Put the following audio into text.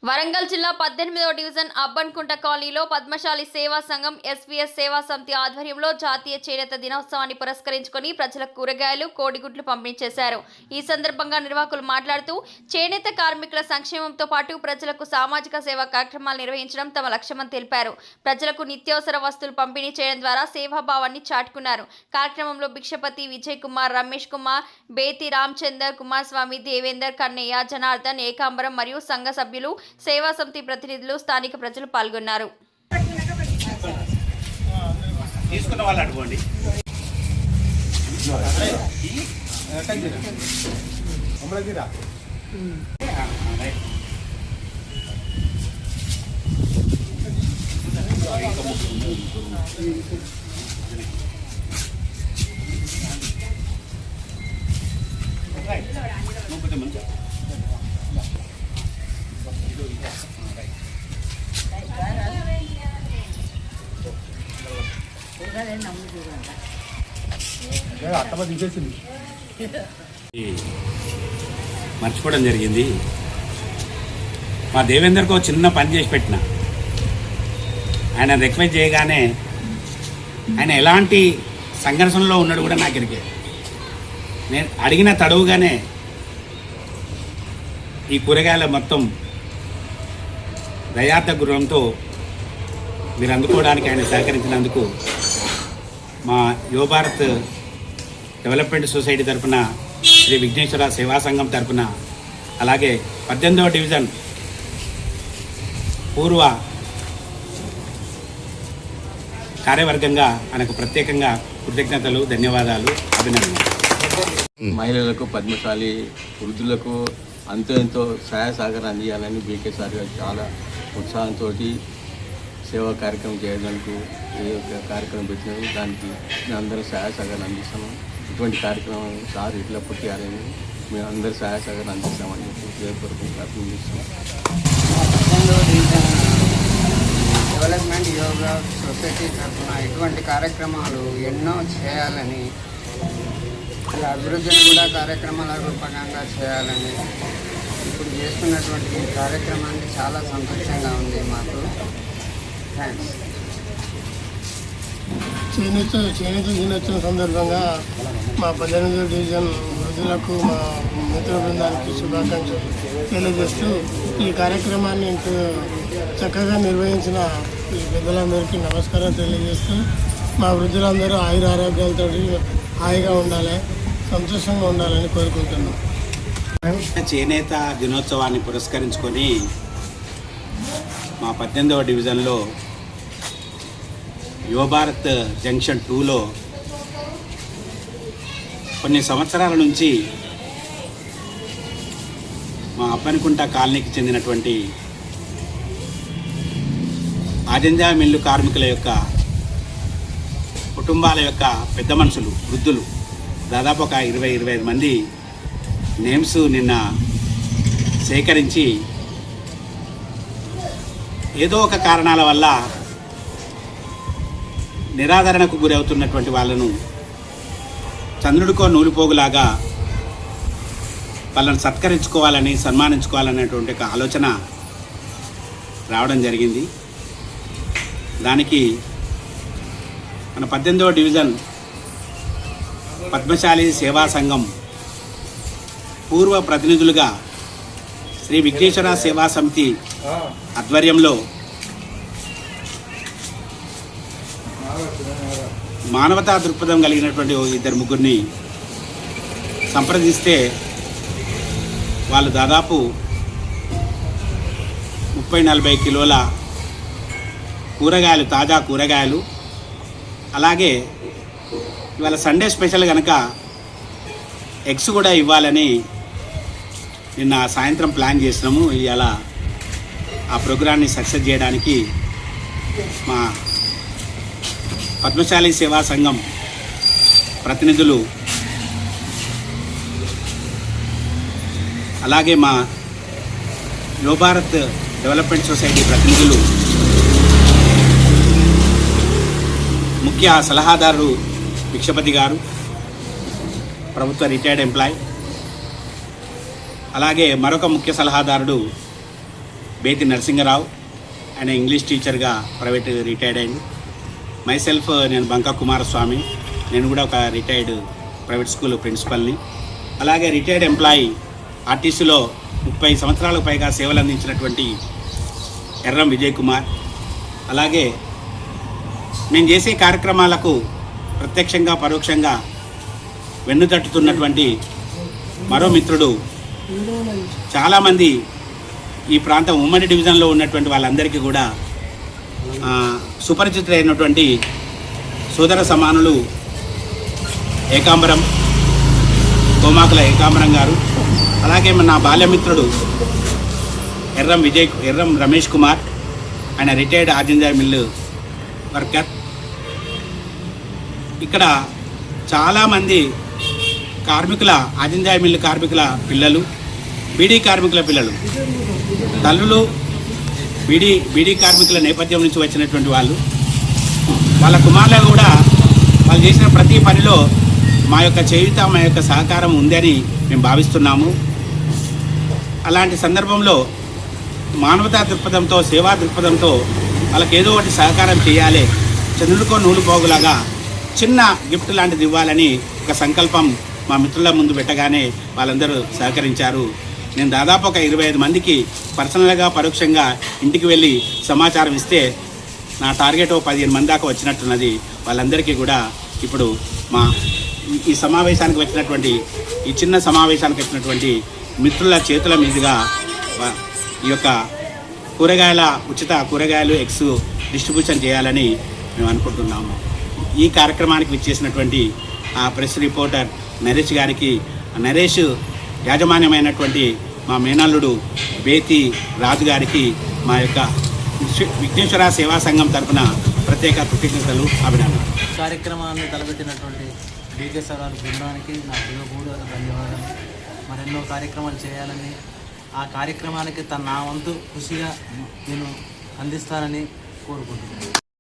వరంగల్ జిల్లా 18వ డివిజన్ అబ్బన్కుంట కాలనీలో పద్మశాలి సేవా సంఘం ఎస్వీఎస్ సేవా సమితి ఆధ్వర్యంలో జాతీయ చేనేత దినోత్సవాన్ని పురస్కరించుకొని ప్రజలకు కూరగాయలు కోడిగుడ్లు పంపిణీ చేశారు. ఈ సందర్భంగా నిర్వాహకులు మాట్లాడుతూ చేనేత కార్మికుల సంక్షేమంతో పాటు ప్రజలకు సామాజిక సేవా కార్యక్రమాలు నిర్వహించడం తమ లక్ష్యమని తెలిపారు. ప్రజలకు నిత్యావసర వస్తువులు పంపిణీ చేయడం ద్వారా సేవాభావాన్ని చాటుకున్నారు. కార్యక్రమంలో భిక్షపతి, విజయ్ కుమార్, రమేష్ కుమార్, బేతి రామచందర్, కుమారస్వామి, దేవేందర్, కన్నయ్య, జనార్దన్, ఏకాంబరం మరియు సంఘ సభ్యులు, సేవా సమితి ప్రతినిధులు, స్థానిక ప్రజలు పాల్గొన్నారు. మర్చిపోవడం జరిగింది. మా దేవేందర్కు చిన్న పని చేసి పెట్టిన, ఆయన రిక్వెస్ట్ చేయగానే ఆయన ఎలాంటి సంఘర్షణలో ఉన్నాడు కూడా నాకు ఎరికే. నేను అడిగిన తడవుగానే ఈ కూరగాయల మొత్తం దయార్థ గృహంతో మీరు అందుకోవడానికి ఆయన సహకరించినందుకు మా యువ భారత్ డెవలప్మెంట్ సొసైటీ తరఫున, శ్రీ విఘ్నేశ్వర సేవా సంఘం తరఫున, అలాగే 18వ డివిజన్ పూర్వ కార్యవర్గంగా ఆయనకు ప్రత్యేకంగా కృతజ్ఞతలు, ధన్యవాదాలు, అభినందనలు. మహిళలకు, పద్మశాలి వృద్ధులకు అంతో ఎంతో సహాయ సహకారం అందించాలని బీకేసారి గారు చాలా ఉత్సాహంతో సేవా కార్యక్రమం చేయడానికి కార్యక్రమం పెట్టినారు. దానికి మేము అందరూ సహాయ సహకారం అందిస్తాము. ఇటువంటి కార్యక్రమం సార్ ఇట్లా పుట్టారని మేము అందరూ సహాయ సహకారం అందిస్తామని చెప్పి ప్రార్థిస్తున్నాం. డెవలప్మెంట్ యోగా సొసైటీ తరఫున ఇటువంటి కార్యక్రమాలు ఎన్నో చేయాలని, అభివృద్ధిని కూడా కార్యక్రమాల రూపకంగా చేయాలని ఇప్పుడు చేస్తున్నటువంటి ఈ కార్యక్రమానికి చాలా సంతోషంగా ఉంది మాకు. థ్యాంక్స్. చేనేత దినోత్సవం సందర్భంగా మా 18వ డివిజన్ వృద్ధులకు, మా మిత్ర బృందానికి శుభాకాంక్షలు తెలియజేస్తూ ఈ కార్యక్రమాన్ని చక్కగా నిర్వహించిన ఈ పెద్దలందరికీ నమస్కారం తెలియజేస్తూ, మా వృద్ధులందరూ ఆయుర ఆరోగ్యాలతో హాయిగా ఉండాలి, సంతోషంగా ఉండాలని కోరుకుంటున్నాం. చేనేత దినోత్సవాన్ని పురస్కరించుకొని మా 18వ డివిజన్లో యువ భారత్ జంక్షన్ 2లో కొన్ని సంవత్సరాల నుంచి మా అబ్బన్కుంట కాలనీకి చెందినటువంటి ఆజంజా మిల్లు కార్మికుల యొక్క కుటుంబాల యొక్క పెద్ద మనుషులు, వృద్ధులు, దాదాపు ఒక 20-25 మంది నేమ్స్ నిన్న సేకరించి ఏదో ఒక కారణాల వల్ల నిరాదరణకు గురవుతున్నటువంటి వాళ్ళను చంద్రుడికో నూలుపోగులాగా వాళ్ళని సత్కరించుకోవాలని, సన్మానించుకోవాలనేటువంటి ఒక ఆలోచన రావడం జరిగింది. దానికి మన 18వ డివిజన్ పద్మశాలి సేవా సంఘం పూర్వ ప్రతినిధులుగా శ్రీ విఘ్నేశ్వర సేవా సమితి ఆధ్వర్యంలో మానవతా దృక్పథం కలిగినటువంటి 2-3 సంప్రదిస్తే వాళ్ళు దాదాపు 30-40 కిలోల కూరగాయలు, తాజా కూరగాయలు, అలాగే ఇవాళ సండే స్పెషల్ కనుక ఎగ్స్ కూడా ఇవ్వాలని నిన్న సాయంత్రం ప్లాన్ చేసినాము. ఇవాళ ఆ ప్రోగ్రాన్ని సక్సెస్ చేయడానికి మా పద్మశాలి సేవా సంఘం ప్రతినిధులు, అలాగే మా యువ భారత్ డెవలప్మెంట్ సొసైటీ ప్రతినిధులు, ముఖ్య సలహాదారు భిక్షపతి గారు, ప్రభుత్వ రిటైర్డ్ ఎంప్లాయ్, అలాగే మరొక ముఖ్య సలహాదారుడు బేతి నరసింగరావు, ఆయన ఇంగ్లీష్ టీచర్గా ప్రైవేట్ రిటైర్డ్ అయింది. మైసెల్ఫ్ నేను బంకా కుమారస్వామి, నేను కూడా ఒక రిటైర్డ్ ప్రైవేట్ స్కూల్ ప్రిన్సిపల్ని. అలాగే రిటైర్డ్ ఎంప్లాయీ ఆర్టీసీలో 30 సంవత్సరాలకు పైగా సేవలు అందించినటువంటి ఎర్రం విజయ్ కుమార్. అలాగే నేను చేసే కార్యక్రమాలకు ప్రత్యక్షంగా పరోక్షంగా వెన్నుతట్టుతున్నటువంటి మరో మిత్రుడు, చాలామంది ఈ ప్రాంతం ఉమ్మడి డివిజన్లో ఉన్నటువంటి వాళ్ళందరికీ కూడా సుపరిచితులైనటువంటి సోదర సమానులు ఏకాంబరం, కోమాకుల ఏకాంబరం గారు. అలాగే నా బాల్యమిత్రుడు ఎర్రం రమేష్ కుమార్, ఆయన రిటైర్డ్ ఆర్జింజర్ మిల్లు వర్కర్. ఇక్కడ చాలామంది కార్మికుల ఆర్జింజర్ మిల్లు కార్మికుల పిల్లలు, బీడీ కార్మికుల పిల్లలు, తల్లులు బీడీ కార్మికుల నేపథ్యం నుంచి వచ్చినటువంటి వాళ్ళు, వాళ్ళ కుమారులు కూడా వాళ్ళు చేసిన ప్రతి పనిలో మా యొక్క చేయుత, మా యొక్క సహకారం ఉందని మేము భావిస్తున్నాము. అలాంటి సందర్భంలో మానవతా దృక్పథంతో, సేవా దృక్పథంతో వాళ్ళకి ఏదో ఒకటి సహకారం చేయాలి, చంద్రుడికో నూలు పోగులాగా చిన్న గిఫ్ట్ లాంటిది ఇవ్వాలని ఒక సంకల్పం మా మిత్రుల ముందు పెట్టగానే వాళ్ళందరూ సహకరించారు. నేను దాదాపు ఒక 25 మందికి పర్సనల్గా పరోక్షంగా ఇంటికి వెళ్ళి సమాచారం ఇస్తే నా టార్గెట్ 15 మంది దాకా వచ్చినట్టున్నది. వాళ్ళందరికీ కూడా ఇప్పుడు మా ఈ సమావేశానికి వచ్చినటువంటి, ఈ చిన్న సమావేశానికి వచ్చినటువంటి మిత్రుల చేతుల మీదుగా ఈ యొక్క ఉచిత కూరగాయలు ఎగ్స్ డిస్ట్రిబ్యూషన్ చేయాలని మేము అనుకుంటున్నాము. ఈ కార్యక్రమానికి విచ్చేసినటువంటి ప్రెస్ రిపోర్టర్ నరేష్ గారికి, నరేష్ యాజమాన్యమైనటువంటి మా మేనల్లుడు బేతి రాజు గారికి మా యొక్క విఘ్నేశ్వర సేవా సంఘం తరఫున ప్రత్యేక కృతజ్ఞతలు, అభినందనలు. కార్యక్రమాన్ని తలపెట్టినటువంటి డీకే సార్ బృందానికి నా హృదయపూర్వక ధన్యవాదాలు. మరెన్నో కార్యక్రమాలు చేయాలని, ఆ కార్యక్రమానికి నా వంతు కృషిగా నేను అందిస్తానని కోరుకుంటున్నాను.